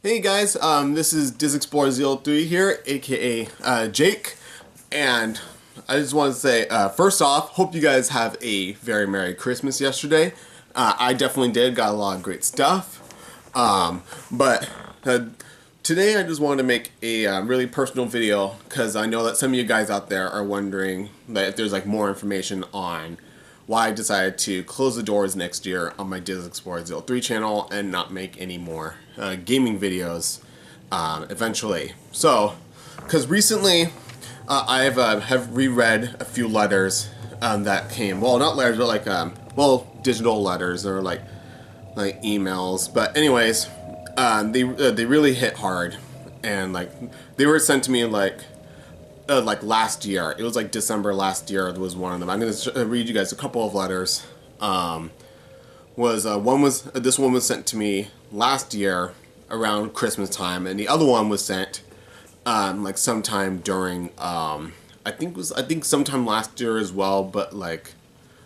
Hey guys, this is DizExplorer03 here, aka Jake, and I just want to say, first off, hope you guys have a very Merry Christmas yesterday. I definitely did, got a lot of great stuff, but today I just wanted to make a really personal video, because I know that some of you guys out there are wondering that if there's like more information on why I decided to close the doors next year on my DizExplorer03 channel and not make any more gaming videos eventually. So, because recently I have reread a few letters that came, well, not letters, but like, well, digital letters or like emails. But anyways, they really hit hard, and like they were sent to me like last year. It was like December last year was one of them. I'm going to read you guys a couple of letters. This one was sent to me last year around Christmas time, and the other one was sent like sometime during I think sometime last year as well, but like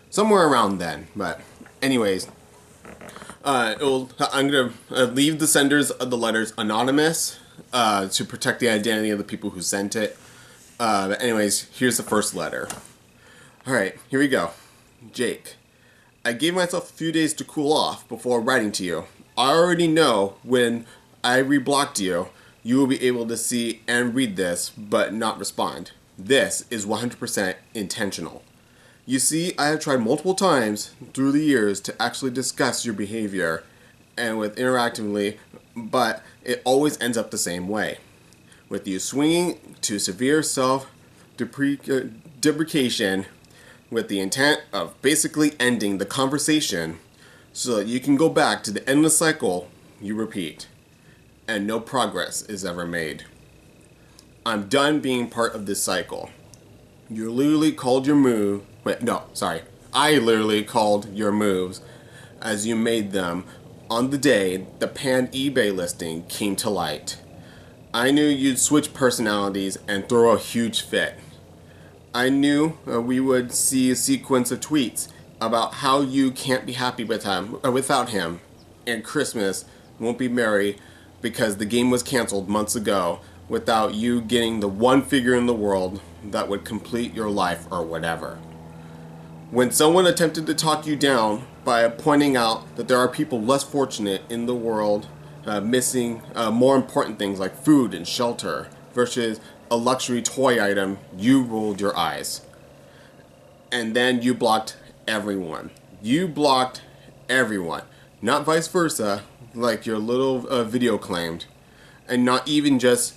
somewhere around then. But anyways, I'm going to leave the senders of the letters anonymous to protect the identity of the people who sent it. But anyways, here's the first letter. Alright, here we go. Jake, I gave myself a few days to cool off before writing to you. I already know when I reblocked you, you will be able to see and read this, but not respond. This is 100% intentional. You see, I have tried multiple times through the years to actually discuss your behavior and with interactively, but it always ends up the same way. With you swinging to severe self-deprecation with the intent of basically ending the conversation so that you can go back to the endless cycle you repeat, and no progress is ever made. I'm done being part of this cycle. You literally called your move, I literally called your moves as you made them on the day the panned eBay listing came to light. I knew you'd switch personalities and throw a huge fit. I knew we would see a sequence of tweets about how you can't be happy with him, without him, and Christmas won't be merry because the game was canceled months ago without you getting the one figure in the world that would complete your life or whatever. When someone attempted to talk you down by pointing out that there are people less fortunate in the world missing more important things like food and shelter versus a luxury toy item, you rolled your eyes. And then you blocked everyone. You blocked everyone. Not vice versa, like your little video claimed. And not even just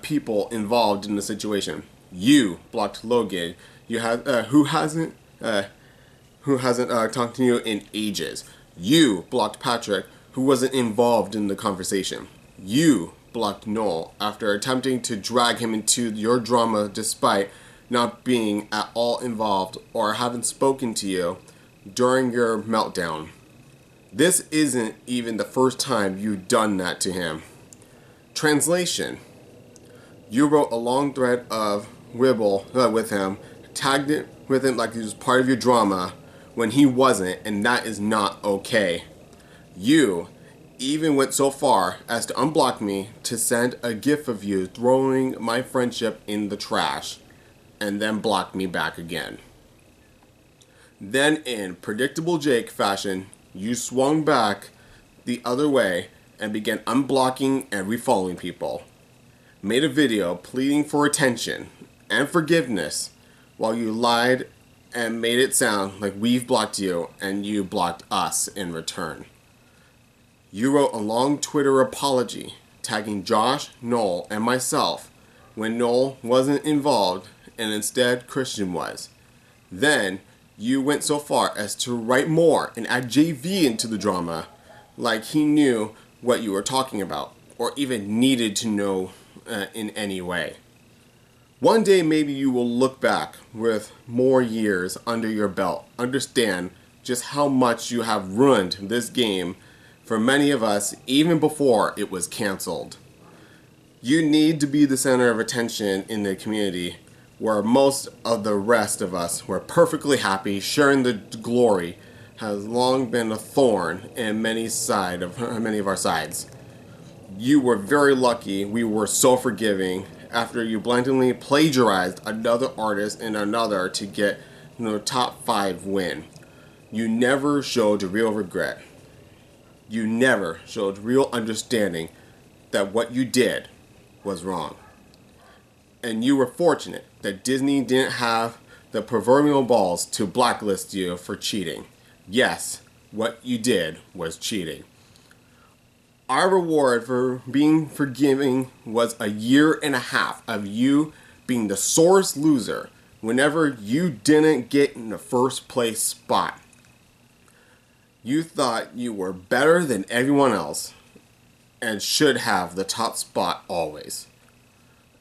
people involved in the situation. You blocked Logan, who hasn't talked to you in ages. You blocked Patrick, who wasn't involved in the conversation. You blocked Noel after attempting to drag him into your drama despite not being at all involved or having spoken to you during your meltdown. This isn't even the first time you've done that to him. Translation. You wrote a long thread of wibble with him, tagged it with him like he was part of your drama when he wasn't, and that is not okay. You even went so far as to unblock me to send a gif of you throwing my friendship in the trash, and then block me back again. Then in predictable Jake fashion, you swung back the other way and began unblocking and refollowing people. Made a video pleading for attention and forgiveness while you lied and made it sound like we've blocked you and you blocked us in return. You wrote a long Twitter apology tagging Josh, Noel, and myself when Noel wasn't involved and instead Christian was. Then you went so far as to write more and add JV into the drama like he knew what you were talking about or even needed to know in any way. One day maybe you will look back with more years under your belt, understand just how much you have ruined this game for many of us even before it was canceled. You need to be the center of attention in the community where most of the rest of us were perfectly happy sharing the glory has long been a thorn in many of our sides. You were very lucky. We were so forgiving after you blatantly plagiarized another artist and another to get top 5 win. You never showed real regret. You never showed real understanding that what you did was wrong. And you were fortunate that Disney didn't have the proverbial balls to blacklist you for cheating. Yes, what you did was cheating. Our reward for being forgiving was a year and a half of you being the sorest loser whenever you didn't get in the first place spot. You thought you were better than everyone else and should have the top spot always.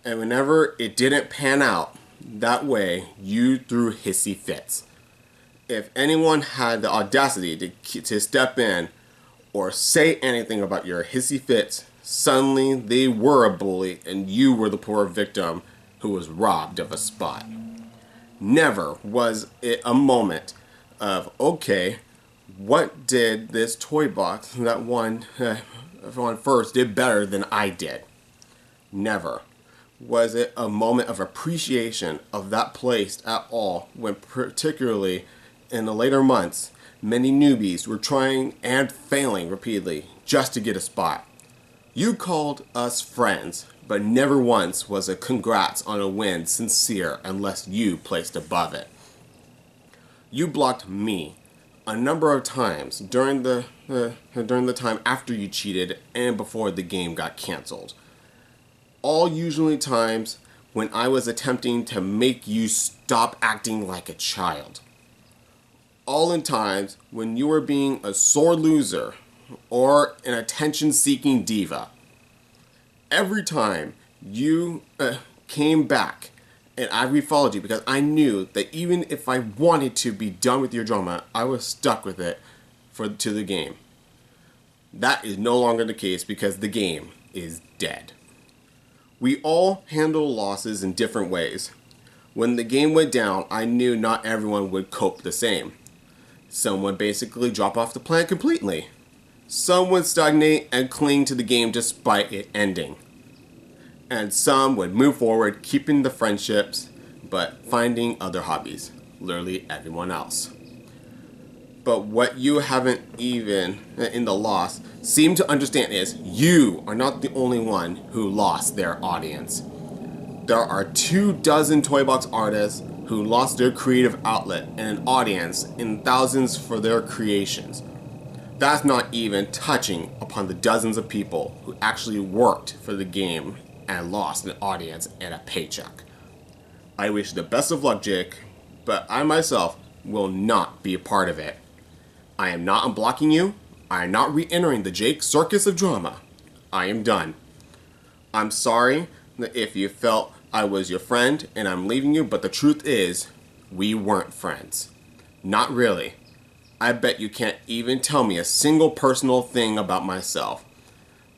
And whenever it didn't pan out that way, you threw hissy fits. If anyone had the audacity to step in or say anything about your hissy fits, suddenly they were a bully and you were the poor victim who was robbed of a spot. Never was it a moment of, okay, what did this toy box that won first did better than I did? Never was it a moment of appreciation of that place at all, when particularly in the later months, many newbies were trying and failing repeatedly just to get a spot. You called us friends, but never once was a congrats on a win sincere unless you placed above it. You blocked me a number of times during the time after you cheated and before the game got canceled. All usually times when I was attempting to make you stop acting like a child. All in times when you were being a sore loser or an attention-seeking diva. Every time you came back and I refollowed you because I knew that even if I wanted to be done with your drama, I was stuck with it to the game. That is no longer the case because the game is dead. We all handle losses in different ways. When the game went down, I knew not everyone would cope the same. Some would basically drop off the planet completely. Some would stagnate and cling to the game despite it ending. And some would move forward, keeping the friendships, but finding other hobbies. Literally everyone else. But what you haven't even, in the loss, seem to understand is you are not the only one who lost their audience. There are 24 toy box artists who lost their creative outlet and an audience in thousands for their creations. That's not even touching upon the dozens of people who actually worked for the game and lost an audience and a paycheck. I wish the best of luck, Jake, but I myself will not be a part of it. I am not unblocking you. I am not re-entering the Jake circus of drama. I am done. I'm sorry if you felt I was your friend and I'm leaving you, but the truth is, we weren't friends. Not really. I bet you can't even tell me a single personal thing about myself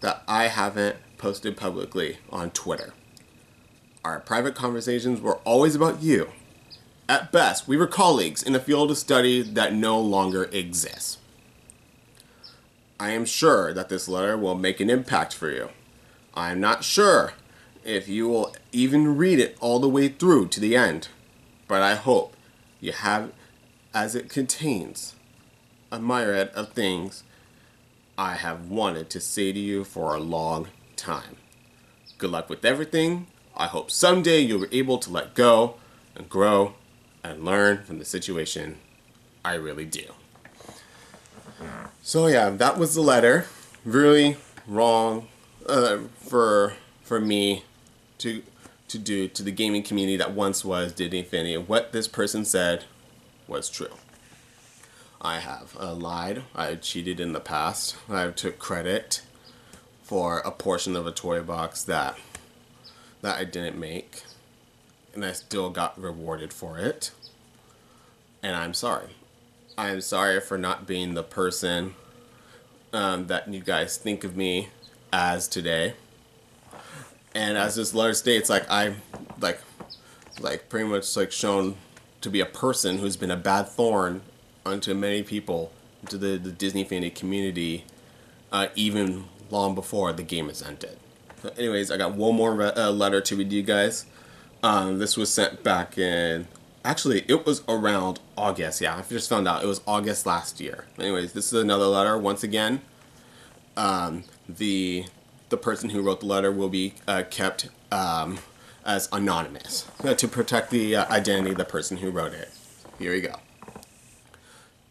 that I haven't posted publicly on Twitter. Our private conversations were always about you. At best, we were colleagues in a field of study that no longer exists. I am sure that this letter will make an impact for you. I am not sure if you will even read it all the way through to the end, but I hope you have, as it contains a myriad of things I have wanted to say to you for a long time. Good luck with everything. I hope someday you'll be able to let go and grow and learn from the situation. I really do. So yeah, that was the letter. Really wrong for me to do to the gaming community that once was Disney Infinity. What this person said was true. I have lied. I cheated in the past. I took credit for a portion of a toy box that I didn't make, and I still got rewarded for it. And I'm sorry. I am sorry for not being the person that you guys think of me as today. And as this letter states, I'm pretty much shown to be a person who's been a bad thorn unto many people, to the Disney Infinity community, even long before the game is ended. So anyways, I got one more letter to read to you guys. This was sent back in, actually it was around August. Yeah, I just found out it was August last year. Anyways, this is another letter. Once again, the person who wrote the letter will be kept as anonymous to protect the identity of the person who wrote it. Here we go.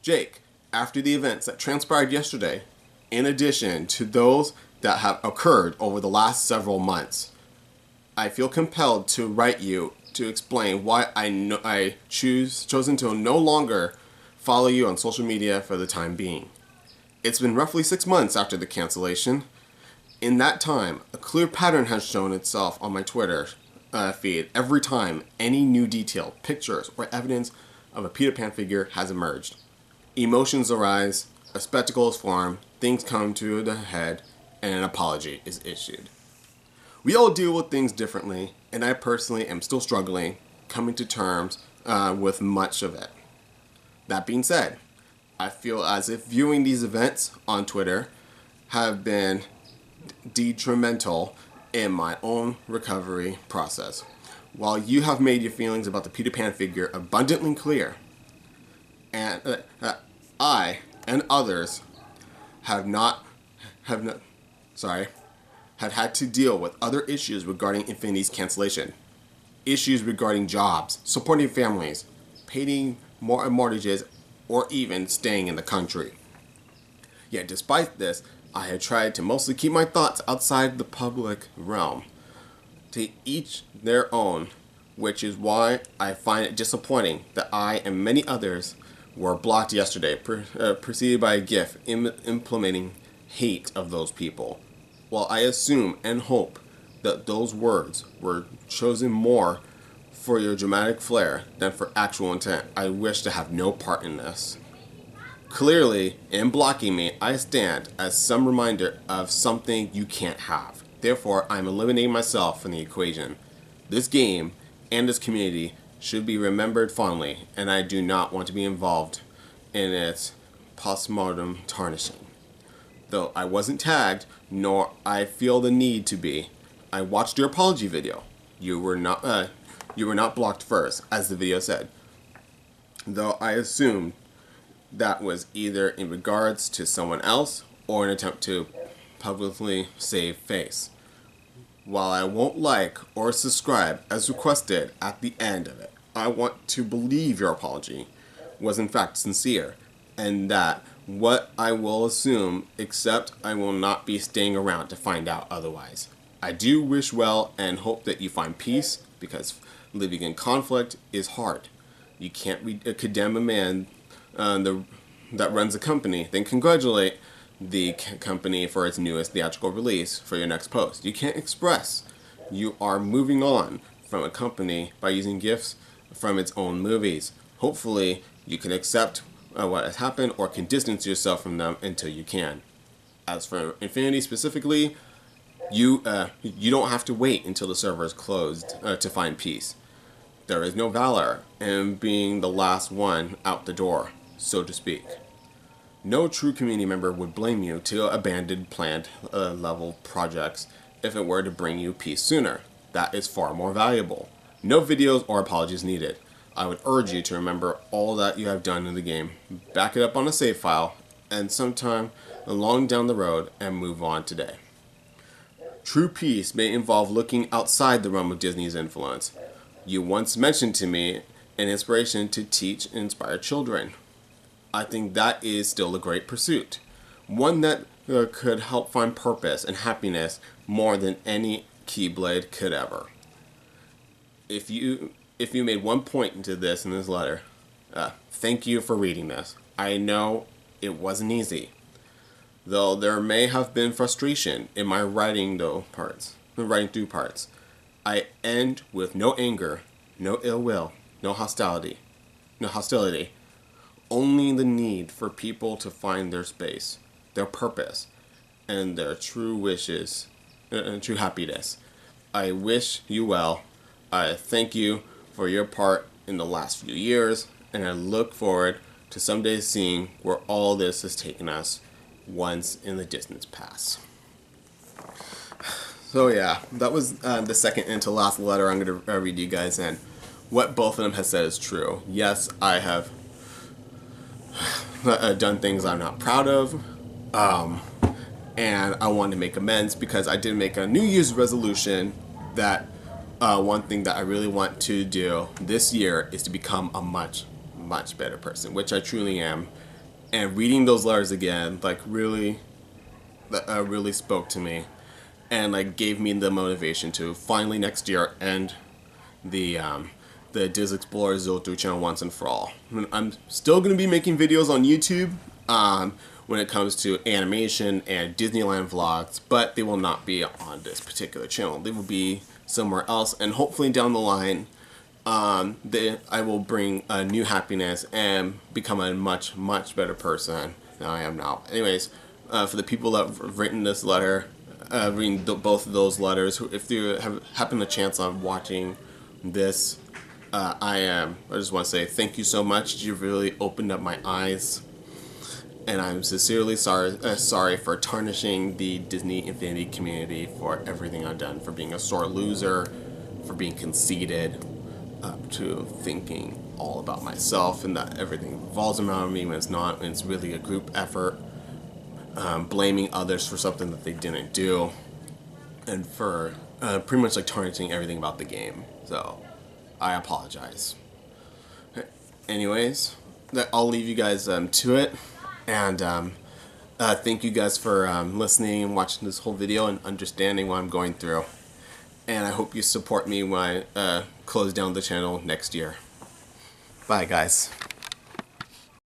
Jake, after the events that transpired yesterday, in addition to those that have occurred over the last several months, I feel compelled to write you to explain why I chosen to no longer follow you on social media for the time being. It's been roughly 6 months after the cancellation. In that time, a clear pattern has shown itself on my Twitter feed every time any new detail, pictures, or evidence of a Peter Pan figure has emerged. Emotions arise, a spectacle is formed, things come to the head, and an apology is issued. We all deal with things differently, and I personally am still struggling, coming to terms with much of it. That being said, I feel as if viewing these events on Twitter have been detrimental in my own recovery process. While you have made your feelings about the Peter Pan figure abundantly clear, and I and others have had to deal with other issues regarding Infinity's cancellation. Issues regarding jobs, supporting families, paying more mortgages, or even staying in the country. Yet despite this, I have tried to mostly keep my thoughts outside the public realm. To each their own, which is why I find it disappointing that I and many others were blocked yesterday, preceded by a GIF implementing hate of those people. While I assume and hope that those words were chosen more for your dramatic flair than for actual intent, I wish to have no part in this. Clearly, in blocking me, I stand as some reminder of something you can't have. Therefore, I'm eliminating myself from the equation. This game and this community should be remembered fondly, and I do not want to be involved in its postmortem tarnishing. Though I wasn't tagged, nor I feel the need to be. I watched your apology video. You were not blocked first, as the video said. Though I assumed that was either in regards to someone else or an attempt to publicly save face. While I won't like or subscribe as requested at the end of it, I want to believe your apology was in fact sincere, and that what I will assume, except I will not be staying around to find out otherwise. I do wish well and hope that you find peace, because living in conflict is hard. You can't condemn a man that runs a company, then congratulate the company for its newest theatrical release for your next post. You can't express you are moving on from a company by using GIFs from its own movies. Hopefully, you can accept what has happened or can distance yourself from them until you can. As for Infinity specifically, you don't have to wait until the server is closed to find peace. There is no valor in being the last one out the door, so to speak. No true community member would blame you to abandon planned level projects if it were to bring you peace sooner. That is far more valuable. No videos or apologies needed. I would urge you to remember all that you have done in the game, back it up on a save file, and sometime along down the road and move on today. True peace may involve looking outside the realm of Disney's influence. You once mentioned to me an inspiration to teach and inspire children. I think that is still a great pursuit. One that could help find purpose and happiness more than any Keyblade could ever. If you made one point into this in this letter, thank you for reading this. I know it wasn't easy. Though there may have been frustration in my writing through parts. I end with no anger, no ill will, no hostility. Only the need for people to find their space, their purpose, and their true wishes, and true happiness. I wish you well. I thank you for your part in the last few years, and I look forward to someday seeing where all this has taken us once in the distant past. So yeah, that was the second and to last letter I'm going to read you guys, and what both of them have said is true. Yes, I have done things I'm not proud of, and I want to make amends because I did make a New Year's resolution that one thing that I really want to do this year is to become a much better person, which I truly am. And reading those letters again, like really spoke to me, and like gave me the motivation to finally next year end the DizExplorer03 channel once and for all. I'm still going to be making videos on YouTube when it comes to animation and Disneyland vlogs, but they will not be on this particular channel. They will be somewhere else, and hopefully down the line I will bring a new happiness and become a much better person than I am now. Anyways, for the people that have written this letter, reading both of those letters, if you have happen to chance on watching this, I just want to say thank you so much. You really opened up my eyes, and I'm sincerely sorry for tarnishing the Disney Infinity community for everything I've done, for being a sore loser, for being conceited, to thinking all about myself and that everything revolves around me when it's not, when it's really a group effort, blaming others for something that they didn't do, and for pretty much like tarnishing everything about the game. So I apologize. Anyways, I'll leave you guys to it, and thank you guys for listening and watching this whole video and understanding what I'm going through. And I hope you support me when I close down the channel next year. Bye, guys.